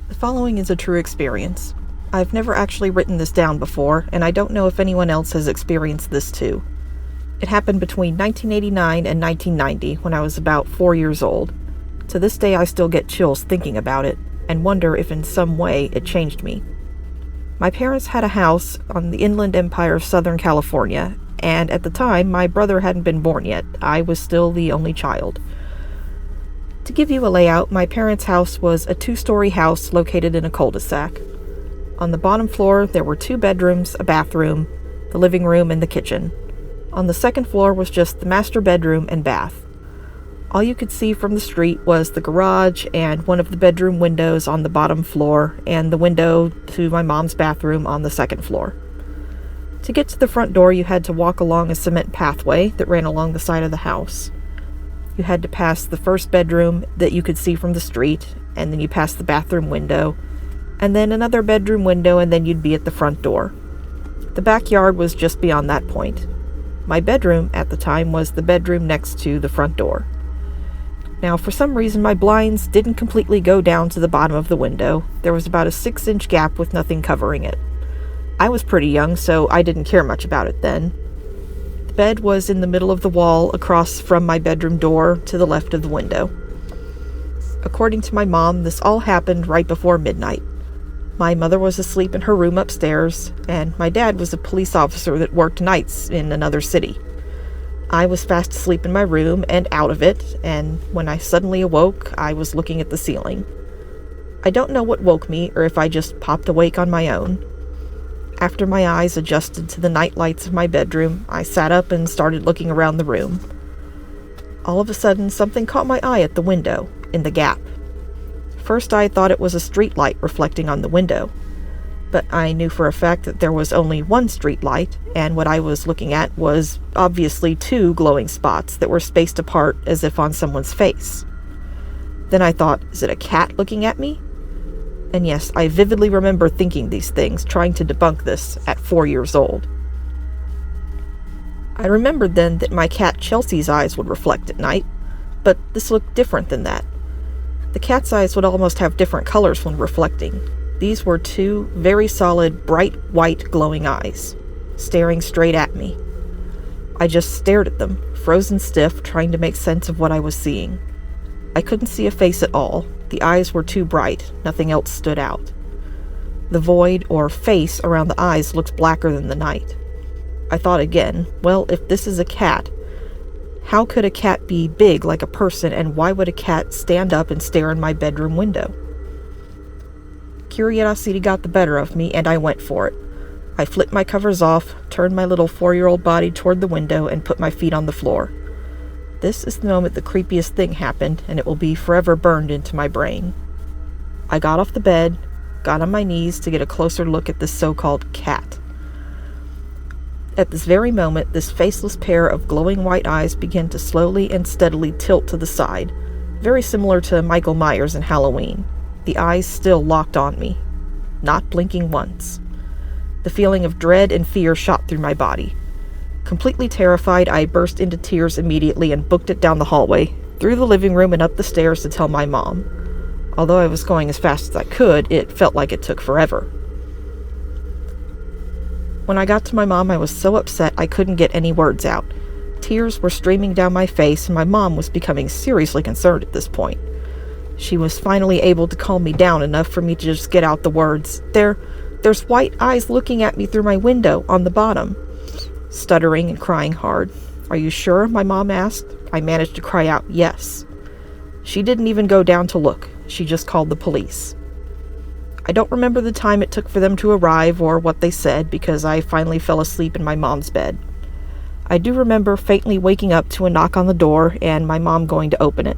The following is a true experience. I've never actually written this down before, and I don't know if anyone else has experienced this too. It happened between 1989 and 1990 when I was about 4 years old. To this day I still get chills thinking about it, and wonder if in some way it changed me. My parents had a house on the Inland Empire of Southern California, and at the time my brother hadn't been born yet. I was still the only child. To give you a layout, my parents' house was a 2-story house located in a cul-de-sac. On the bottom floor, there were 2 bedrooms, a bathroom, the living room, and the kitchen. On the second floor was just the master bedroom and bath. All you could see from the street was the garage and one of the bedroom windows on the bottom floor, and the window to my mom's bathroom on the second floor. To get to the front door, you had to walk along a cement pathway that ran along the side of the house. You had to pass the first bedroom that you could see from the street, and then you passed the bathroom window, and then another bedroom window, and then you'd be at the front door. The backyard was just beyond that point. My bedroom at the time was the bedroom next to the front door. Now, for some reason, my blinds didn't completely go down to the bottom of the window. There was about a 6-inch gap with nothing covering it. I was pretty young, so I didn't care much about it then. The bed was in the middle of the wall across from my bedroom door to the left of the window. According to my mom, this all happened right before midnight. My mother was asleep in her room upstairs, and my dad was a police officer that worked nights in another city. I was fast asleep in my room and out of it, and when I suddenly awoke, I was looking at the ceiling. I don't know what woke me, or if I just popped awake on my own. After my eyes adjusted to the night lights of my bedroom, I sat up and started looking around the room. All of a sudden, something caught my eye at the window, in the gap. First, I thought it was a street light reflecting on the window, but I knew for a fact that there was only one street light, and what I was looking at was obviously 2 glowing spots that were spaced apart as if on someone's face. Then I thought, is it a cat looking at me? And yes, I vividly remember thinking these things, trying to debunk this at 4 years old. I remembered then that my cat Chelsea's eyes would reflect at night, but this looked different than that. The cat's eyes would almost have different colors when reflecting. These were 2 very solid, bright white glowing eyes, staring straight at me. I just stared at them, frozen stiff, trying to make sense of what I was seeing. I couldn't see a face at all. The eyes were too bright, nothing else stood out. The void, or face, around the eyes looked blacker than the night. I thought again, well, if this is a cat, how could a cat be big like a person, and why would a cat stand up and stare in my bedroom window? Curiosity got the better of me, and I went for it. I flipped my covers off, turned my little 4-year-old body toward the window, and put my feet on the floor. This is the moment the creepiest thing happened, and it will be forever burned into my brain. I got off the bed, got on my knees to get a closer look at this so-called cat. At this very moment, this faceless pair of glowing white eyes began to slowly and steadily tilt to the side, very similar to Michael Myers in Halloween. The eyes still locked on me, not blinking once. The feeling of dread and fear shot through my body. Completely terrified, I burst into tears immediately and booked it down the hallway, through the living room and up the stairs to tell my mom. Although I was going as fast as I could, it felt like it took forever. When I got to my mom, I was so upset I couldn't get any words out. Tears were streaming down my face, and my mom was becoming seriously concerned at this point. She was finally able to calm me down enough for me to just get out the words, There's white eyes looking at me through my window on the bottom. Stuttering and crying hard. Are you sure? My mom asked. I managed to cry out, yes. She didn't even go down to look. She just called the police. I don't remember the time it took for them to arrive or what they said, because I finally fell asleep in my mom's bed. I do remember faintly waking up to a knock on the door and my mom going to open it.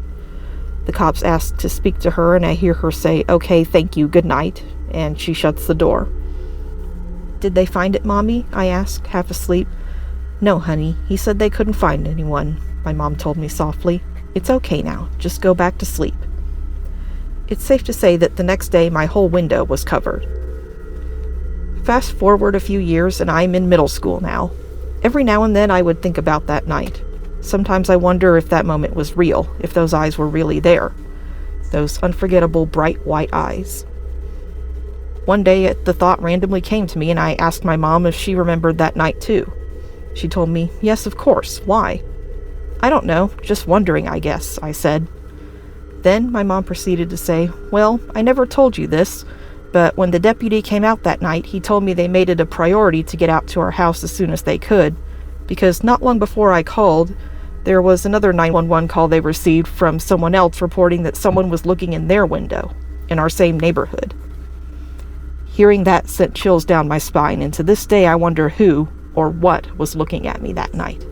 The cops ask to speak to her, and I hear her say, okay, thank you, good night, and she shuts the door. Did they find it, Mommy? I asked, half asleep. No, honey, he said they couldn't find anyone, my mom told me softly. It's okay now, just go back to sleep. It's safe to say that the next day my whole window was covered. Fast forward a few years and I'm in middle school now. Every now and then I would think about that night. Sometimes I wonder if that moment was real, if those eyes were really there. Those unforgettable bright white eyes. One day, the thought randomly came to me, and I asked my mom if she remembered that night too. She told me, "Yes, of course. Why?" "I don't know, just wondering, I guess," I said. Then my mom proceeded to say, "Well, I never told you this, but when the deputy came out that night, he told me they made it a priority to get out to our house as soon as they could, because not long before I called, there was another 911 call they received from someone else reporting that someone was looking in their window in our same neighborhood." Hearing that sent chills down my spine, and to this day I wonder who or what was looking at me that night.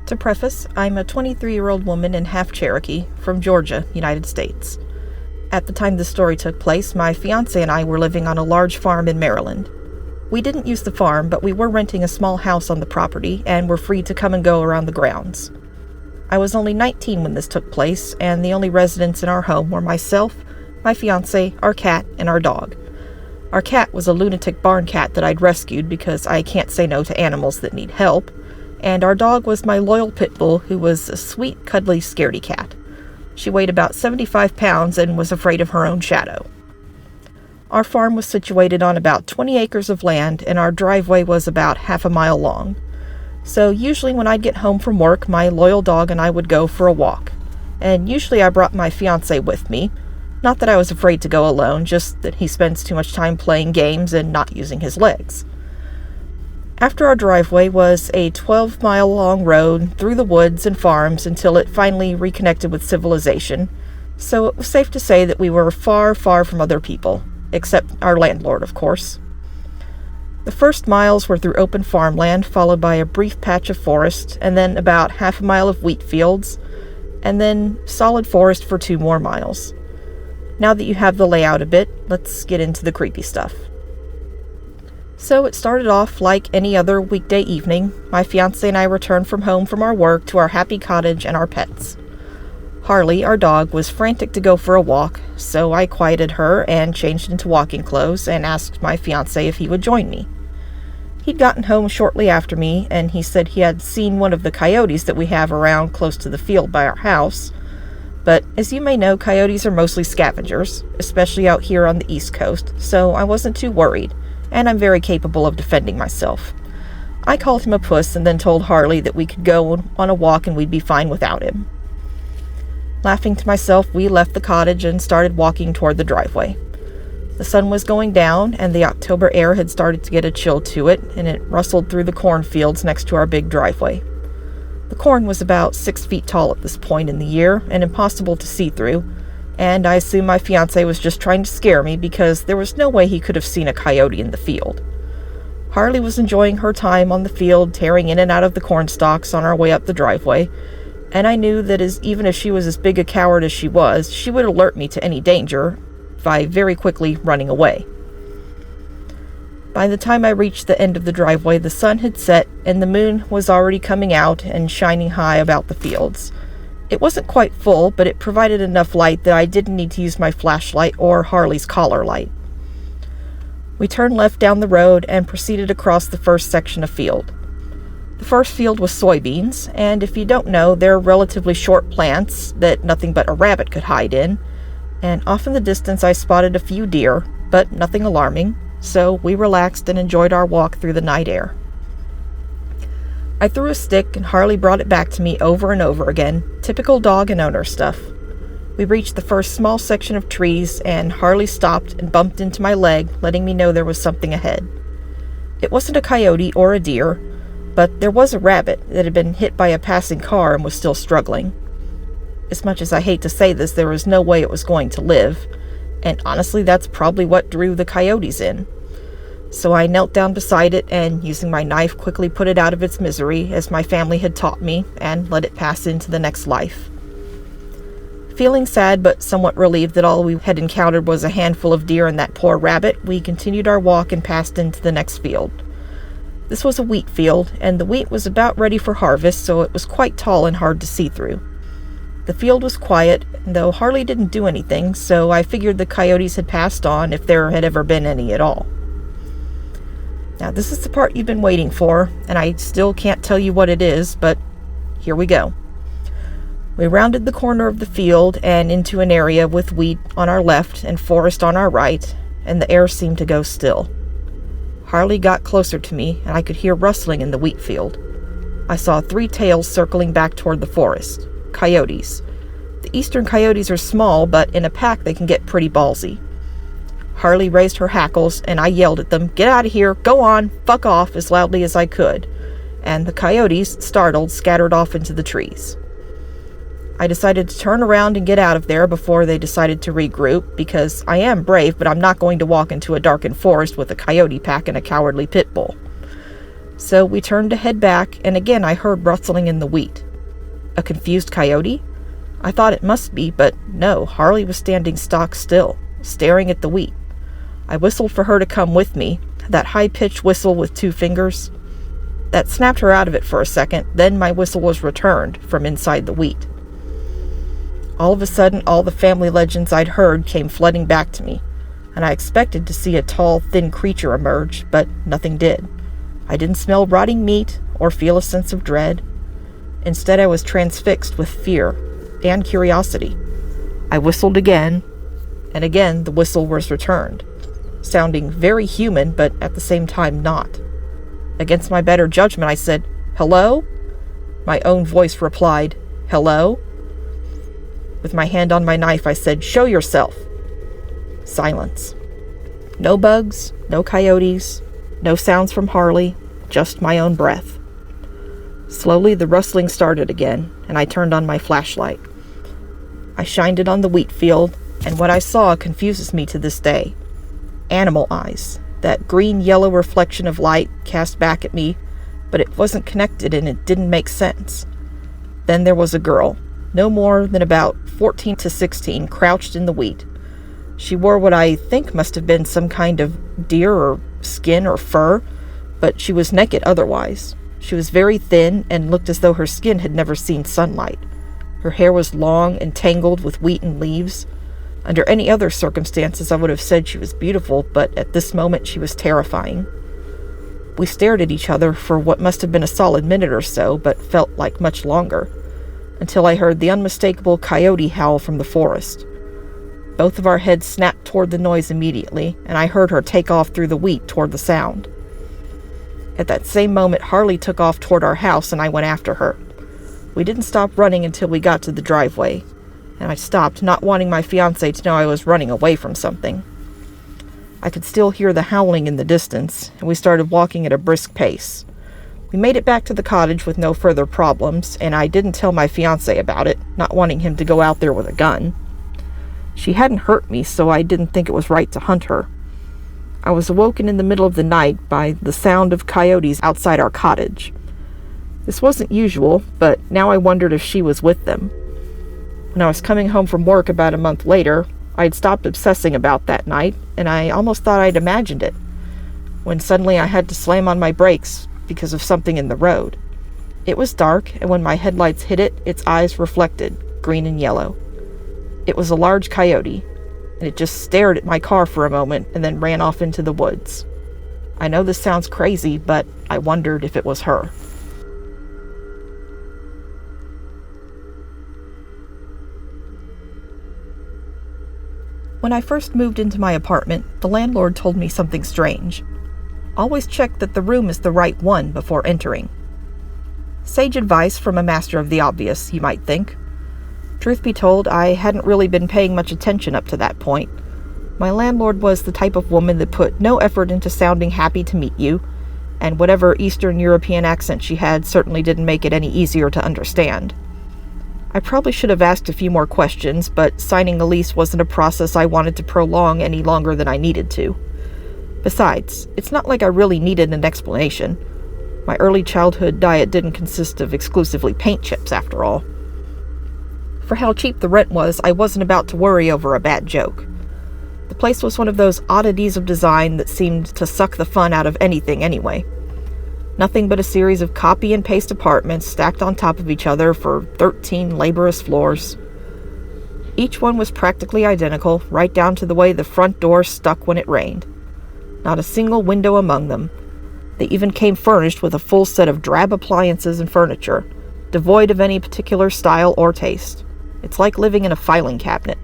To preface, I'm a 23-year-old woman and half Cherokee from Georgia, United States. At the time this story took place, my fiancé and I were living on a large farm in Maryland. We didn't use the farm, but we were renting a small house on the property and were free to come and go around the grounds. I was only 19 when this took place, and the only residents in our home were myself, my fiancé, our cat, and our dog. Our cat was a lunatic barn cat that I'd rescued because I can't say no to animals that need help, and our dog was my loyal pit bull who was a sweet, cuddly, scaredy cat. She weighed about 75 pounds and was afraid of her own shadow. Our farm was situated on about 20 acres of land, and our driveway was about half a mile long. So usually when I'd get home from work, my loyal dog and I would go for a walk. And usually I brought my fiancé with me. Not that I was afraid to go alone, just that he spends too much time playing games and not using his legs. After our driveway was a 12-mile-long road through the woods and farms until it finally reconnected with civilization, so it was safe to say that we were far, far from other people, except our landlord, of course. The first miles were through open farmland, followed by a brief patch of forest, and then about half a mile of wheat fields, and then solid forest for 2 more miles. Now that you have the layout a bit, let's get into the creepy stuff. So it started off like any other weekday evening. My fiancé and I returned from home from our work to our happy cottage and our pets. Harley, our dog, was frantic to go for a walk, so I quieted her and changed into walking clothes and asked my fiancé if he would join me. He'd gotten home shortly after me, and he said he had seen one of the coyotes that we have around close to the field by our house. But as you may know, coyotes are mostly scavengers, especially out here on the East Coast, so I wasn't too worried, and I'm very capable of defending myself. I called him a puss and then told Harley that we could go on a walk and we'd be fine without him. Laughing to myself, we left the cottage and started walking toward the driveway. The sun was going down, and the October air had started to get a chill to it, and it rustled through the cornfields next to our big driveway. The corn was about 6 feet tall at this point in the year, and impossible to see through, and I assume my fiancé was just trying to scare me because there was no way he could have seen a coyote in the field. Harley was enjoying her time on the field, tearing in and out of the corn stalks on our way up the driveway, and I knew that even if she was as big a coward as she would alert me to any danger by very quickly running away. By the time I reached the end of the driveway, the sun had set and the moon was already coming out and shining high about the fields. It wasn't quite full, but it provided enough light that I didn't need to use my flashlight or Harley's collar light. We turned left down the road and proceeded across the first section of field. The first field was soybeans, and if you don't know, they're relatively short plants that nothing but a rabbit could hide in, and off in the distance I spotted a few deer, but nothing alarming, so we relaxed and enjoyed our walk through the night air. I threw a stick and Harley brought it back to me over and over again, typical dog and owner stuff. We reached the first small section of trees, and Harley stopped and bumped into my leg, letting me know there was something ahead. It wasn't a coyote or a deer, but there was a rabbit that had been hit by a passing car and was still struggling. As much as I hate to say this, there was no way it was going to live, and honestly that's probably what drew the coyotes in. So I knelt down beside it and, using my knife, quickly put it out of its misery, as my family had taught me, and let it pass into the next life. Feeling sad but somewhat relieved that all we had encountered was a handful of deer and that poor rabbit, we continued our walk and passed into the next field. This was a wheat field, and the wheat was about ready for harvest, so it was quite tall and hard to see through. The field was quiet, though Harley didn't do anything, so I figured the coyotes had passed on if there had ever been any at all. Now this is the part you've been waiting for, and I still can't tell you what it is, but here we go. We rounded the corner of the field and into an area with wheat on our left and forest on our right, and the air seemed to go still. Harley got closer to me, and I could hear rustling in the wheat field. I saw 3 tails circling back toward the forest. Coyotes. The eastern coyotes are small, but in a pack they can get pretty ballsy. Harley raised her hackles, and I yelled at them, "Get out of here, go on, fuck off," as loudly as I could, and the coyotes, startled, scattered off into the trees. I decided to turn around and get out of there before they decided to regroup, because I am brave, but I'm not going to walk into a darkened forest with a coyote pack and a cowardly pit bull. So we turned to head back, and again I heard rustling in the wheat. A confused coyote? I thought it must be, but no, Harley was standing stock still, staring at the wheat. I whistled for her to come with me, that high-pitched whistle with 2 fingers. That snapped her out of it for a second, then my whistle was returned from inside the wheat. All of a sudden, all the family legends I'd heard came flooding back to me, and I expected to see a tall, thin creature emerge, but nothing did. I didn't smell rotting meat or feel a sense of dread. Instead, I was transfixed with fear and curiosity. I whistled again, and again the whistle was returned, sounding very human, but at the same time not. Against my better judgment, I said, "Hello?" My own voice replied, "Hello?" With my hand on my knife, I said, "Show yourself." Silence. No bugs, no coyotes, no sounds from Harley, just my own breath. Slowly, the rustling started again, and I turned on my flashlight. I shined it on the wheat field, and what I saw confuses me to this day. Animal eyes, that green-yellow reflection of light cast back at me, but it wasn't connected and it didn't make sense. Then there was a girl, no more than about 14 to 16, crouched in the wheat. She wore what I think must have been some kind of deer or skin or fur, but she was naked otherwise. She was very thin and looked as though her skin had never seen sunlight. Her hair was long and tangled with wheat and leaves. Under any other circumstances, I would have said she was beautiful, but at this moment she was terrifying. We stared at each other for what must have been a solid minute or so, but felt like much longer, until I heard the unmistakable coyote howl from the forest. Both of our heads snapped toward the noise immediately, and I heard her take off through the wheat toward the sound. At that same moment, Harley took off toward our house, and I went after her. We didn't stop running until we got to the driveway, and I stopped, not wanting my fiancé to know I was running away from something. I could still hear the howling in the distance, and we started walking at a brisk pace. We made it back to the cottage with no further problems, and I didn't tell my fiancé about it, not wanting him to go out there with a gun. She hadn't hurt me, so I didn't think it was right to hunt her. I was awoken in the middle of the night by the sound of coyotes outside our cottage. This wasn't usual, but now I wondered if she was with them. When I was coming home from work about a month later, I'd stopped obsessing about that night, and I almost thought I'd imagined it, when suddenly I had to slam on my brakes because of something in the road. It was dark, and when my headlights hit it, its eyes reflected, green and yellow. It was a large coyote, and it just stared at my car for a moment and then ran off into the woods. I know this sounds crazy, but I wondered if it was her. When I first moved into my apartment, the landlord told me something strange. Always check that the room is the right one before entering. Sage advice from a master of the obvious, you might think. Truth be told, I hadn't really been paying much attention up to that point. My landlord was the type of woman that put no effort into sounding happy to meet you, and whatever Eastern European accent she had certainly didn't make it any easier to understand. I probably should have asked a few more questions, but signing a lease wasn't a process I wanted to prolong any longer than I needed to. Besides, it's not like I really needed an explanation. My early childhood diet didn't consist of exclusively paint chips, after all. For how cheap the rent was, I wasn't about to worry over a bad joke. The place was one of those oddities of design that seemed to suck the fun out of anything anyway. Nothing but a series of copy and paste apartments stacked on top of each other for 13 laborious floors. Each one was practically identical, right down to the way the front door stuck when it rained. Not a single window among them. They even came furnished with a full set of drab appliances and furniture. devoid of any particular style or taste. It's like living in a filing cabinet,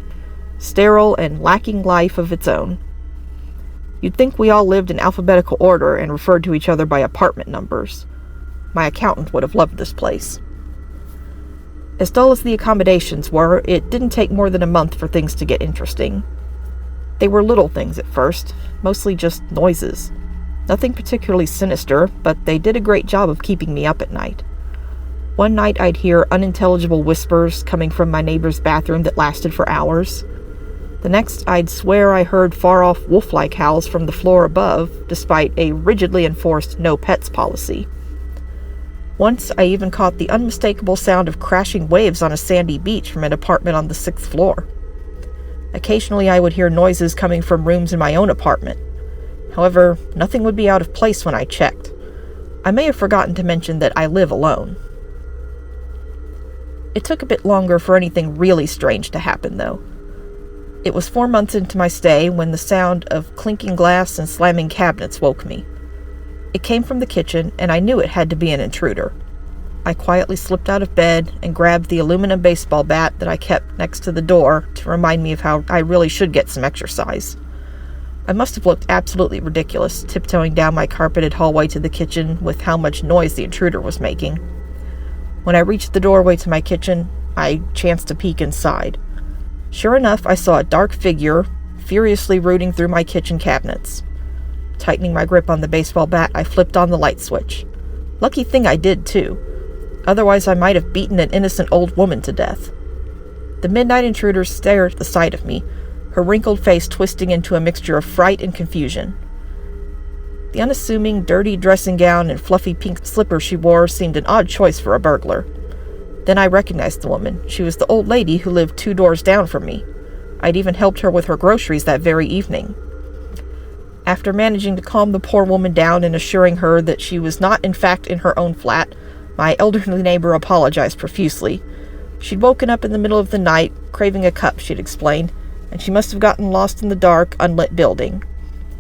sterile and lacking life of its own. You'd think we all lived in alphabetical order and referred to each other by apartment numbers. My accountant would have loved this place. As dull as the accommodations were, it didn't take more than a month for things to get interesting. They were little things at first, mostly just noises. Nothing particularly sinister, but they did a great job of keeping me up at night. One night I'd hear unintelligible whispers coming from my neighbor's bathroom that lasted for hours. The next I'd swear I heard far-off wolf-like howls from the floor above, despite a rigidly enforced no pets policy. Once I even caught the unmistakable sound of crashing waves on a sandy beach from an apartment on the 6th floor. Occasionally I would hear noises coming from rooms in my own apartment. However, nothing would be out of place when I checked. I may have forgotten to mention that I live alone. It took a bit longer for anything really strange to happen, though. It was 4 months into my stay when the sound of clinking glass and slamming cabinets woke me. It came from the kitchen, and I knew it had to be an intruder. I quietly slipped out of bed and grabbed the aluminum baseball bat that I kept next to the door to remind me of how I really should get some exercise. I must have looked absolutely ridiculous, tiptoeing down my carpeted hallway to the kitchen with how much noise the intruder was making. When I reached the doorway to my kitchen, I chanced to peek inside. Sure enough, I saw a dark figure furiously rooting through my kitchen cabinets. Tightening my grip on the baseball bat, I flipped on the light switch. Lucky thing I did, too. Otherwise, I might have beaten an innocent old woman to death. The midnight intruder stared at the sight of me, her wrinkled face twisting into a mixture of fright and confusion. The unassuming, dirty dressing gown and fluffy pink slippers she wore seemed an odd choice for a burglar. Then I recognized the woman. She was the old lady who lived 2 doors down from me. I'd even helped her with her groceries that very evening. After managing to calm the poor woman down and assuring her that she was not in fact in her own flat, my elderly neighbor apologized profusely. She'd woken up in the middle of the night, craving a cup, she'd explained, and she must have gotten lost in the dark, unlit building.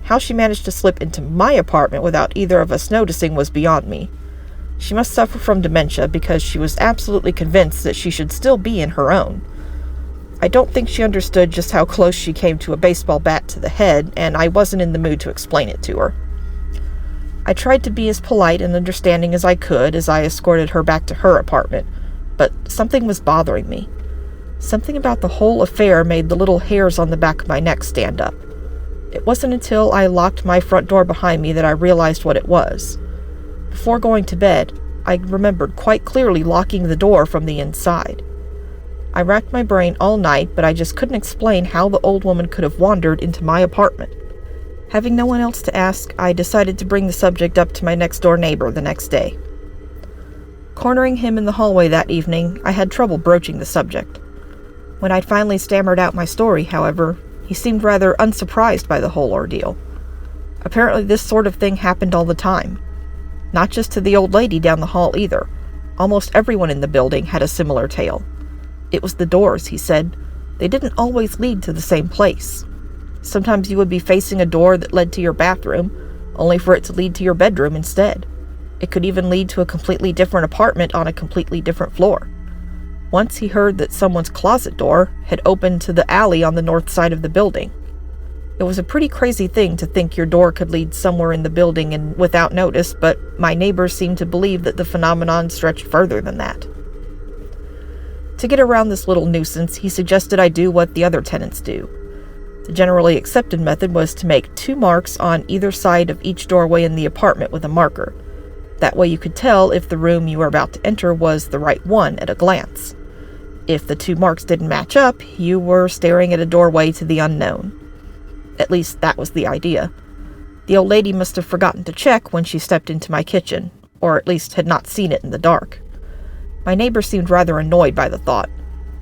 How she managed to slip into my apartment without either of us noticing was beyond me. She must suffer from dementia because she was absolutely convinced that she should still be in her own. I don't think she understood just how close she came to a baseball bat to the head, and I wasn't in the mood to explain it to her. I tried to be as polite and understanding as I could as I escorted her back to her apartment, but something was bothering me. Something about the whole affair made the little hairs on the back of my neck stand up. It wasn't until I locked my front door behind me that I realized what it was. Before going to bed, I remembered quite clearly locking the door from the inside. I racked my brain all night, but I just couldn't explain how the old woman could have wandered into my apartment. Having no one else to ask, I decided to bring the subject up to my next-door neighbor the next day. Cornering him in the hallway that evening, I had trouble broaching the subject. When I'd finally stammered out my story, however, he seemed rather unsurprised by the whole ordeal. Apparently this sort of thing happened all the time. Not just to the old lady down the hall either. Almost everyone in the building had a similar tale. It was the doors, he said. They didn't always lead to the same place. Sometimes you would be facing a door that led to your bathroom, only for it to lead to your bedroom instead. It could even lead to a completely different apartment on a completely different floor. Once he heard that someone's closet door had opened to the alley on the north side of the building. It was a pretty crazy thing to think your door could lead somewhere in the building and without notice, but my neighbors seemed to believe that the phenomenon stretched further than that. To get around this little nuisance, he suggested I do what the other tenants do. The generally accepted method was to make 2 marks on either side of each doorway in the apartment with a marker. That way you could tell if the room you were about to enter was the right one at a glance. If the 2 marks didn't match up, you were staring at a doorway to the unknown. At least that was the idea. The old lady must have forgotten to check when she stepped into my kitchen, or at least had not seen it in the dark. My neighbor seemed rather annoyed by the thought.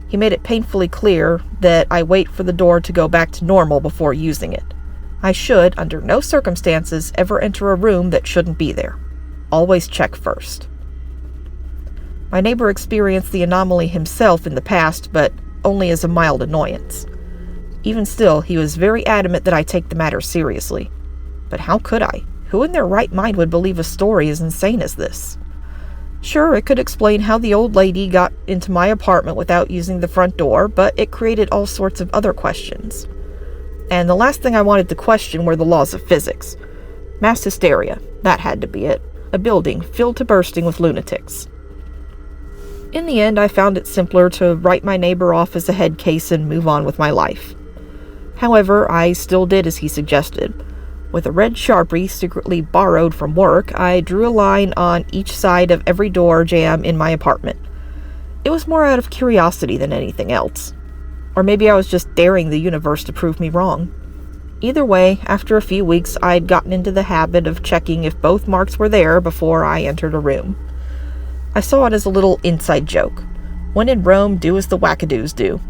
He made it painfully clear that I wait for the door to go back to normal before using it. I should, under no circumstances, ever enter a room that shouldn't be there. Always check first. My neighbor experienced the anomaly himself in the past, but only as a mild annoyance. Even still, he was very adamant that I take the matter seriously. But how could I? Who in their right mind would believe a story as insane as this? Sure, it could explain how the old lady got into my apartment without using the front door, but it created all sorts of other questions. And the last thing I wanted to question were the laws of physics. Mass hysteria, that had to be it. A building filled to bursting with lunatics. In the end, I found it simpler to write my neighbor off as a head case and move on with my life. However, I still did as he suggested. With a red Sharpie secretly borrowed from work, I drew a line on each side of every door jamb in my apartment. It was more out of curiosity than anything else. Or maybe I was just daring the universe to prove me wrong. Either way, after a few weeks, I'd gotten into the habit of checking if both marks were there before I entered a room. I saw it as a little inside joke. When in Rome, do as the wackadoos do.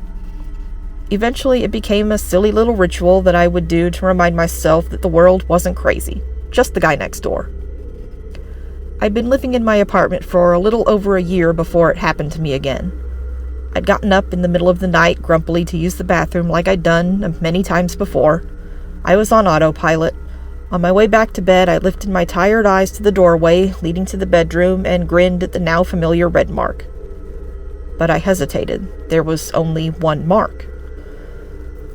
Eventually, it became a silly little ritual that I would do to remind myself that the world wasn't crazy, just the guy next door. I'd been living in my apartment for a little over a year before it happened to me again. I'd gotten up in the middle of the night grumpily to use the bathroom like I'd done many times before. I was on autopilot. On my way back to bed, I lifted my tired eyes to the doorway leading to the bedroom and grinned at the now familiar red mark. But I hesitated. There was only one mark.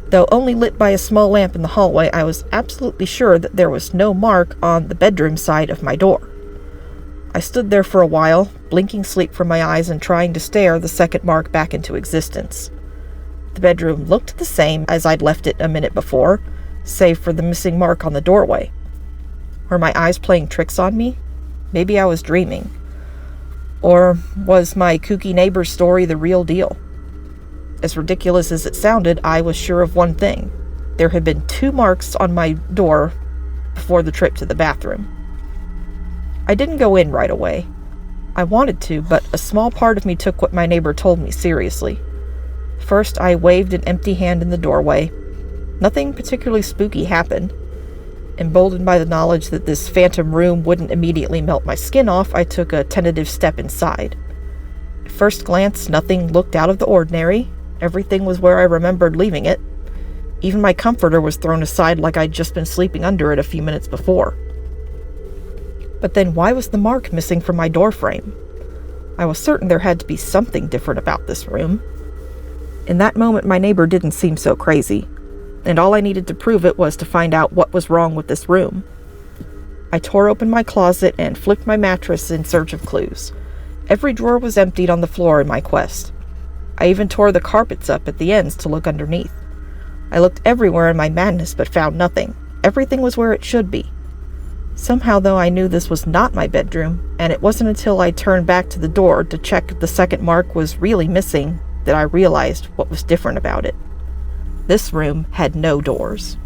Though only lit by a small lamp in the hallway, I was absolutely sure that there was no mark on the bedroom side of my door. I stood there for a while, blinking sleep from my eyes and trying to stare the second mark back into existence. The bedroom looked the same as I'd left it a minute before, save for the missing mark on the doorway. Were my eyes playing tricks on me? Maybe I was dreaming. Or was my kooky neighbor's story the real deal? As ridiculous as it sounded, I was sure of one thing. There had been 2 marks on my door before the trip to the bathroom. I didn't go in right away. I wanted to, but a small part of me took what my neighbor told me seriously. First, I waved an empty hand in the doorway. Nothing particularly spooky happened. Emboldened by the knowledge that this phantom room wouldn't immediately melt my skin off, I took a tentative step inside. At first glance, nothing looked out of the ordinary. Everything was where I remembered leaving it. Even my comforter was thrown aside like I'd just been sleeping under it a few minutes before. But then why was the mark missing from my door frame? I was certain there had to be something different about this room. In that moment, my neighbor didn't seem so crazy, and all I needed to prove it was to find out what was wrong with this room. I tore open my closet and flipped my mattress in search of clues. Every drawer was emptied on the floor in my quest. I even tore the carpets up at the ends to look underneath. I looked everywhere in my madness but found nothing. Everything was where it should be. Somehow, though, I knew this was not my bedroom, and it wasn't until I turned back to the door to check if the second mark was really missing that I realized what was different about it. This room had no doors.